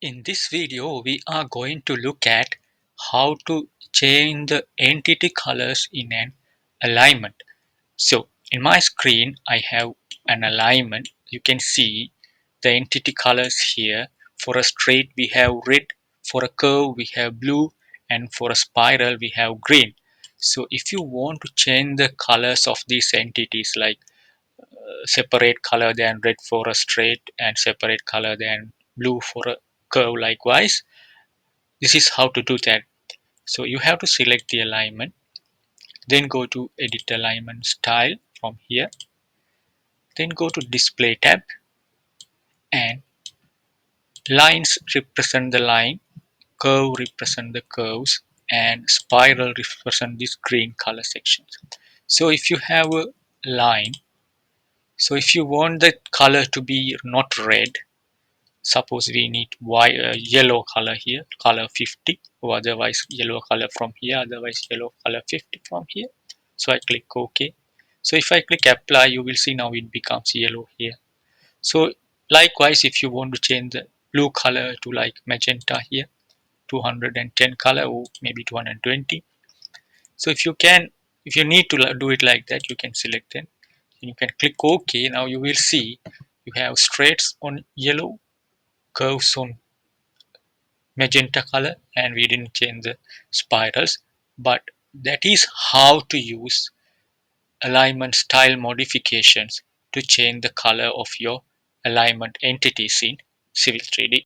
In this video, we are going to look at how to change the entity colors in an alignment. So in my screen, I have an alignment. You can see the entity colors here. For a straight, we have red. For a curve, we have blue. And for a spiral, we have green. So if you want to change the colors of these entities, like separate color than red for a straight and separate color than blue for a curve likewise, this is how to do that. So you have to select the alignment, then go to edit alignment style from here, then go to display tab, and lines represent the line, curve represent the curves, and spiral represent this green color sections. So if you have a line, so if you want the color to be not red, suppose we need white, yellow color here, color 50, or otherwise yellow color from here, otherwise yellow color 50 from here. So I click OK. So if I click apply, you will see now it becomes yellow here. So likewise, if you want to change the blue color to like magenta here, 210 color or maybe 220. So if you need to do it like that, you can select it. You can click OK. Now you will see you have straights on yellow, curves on magenta color, and we didn't change the spirals. But that is how to use alignment style modifications to change the color of your alignment entities in Civil 3D.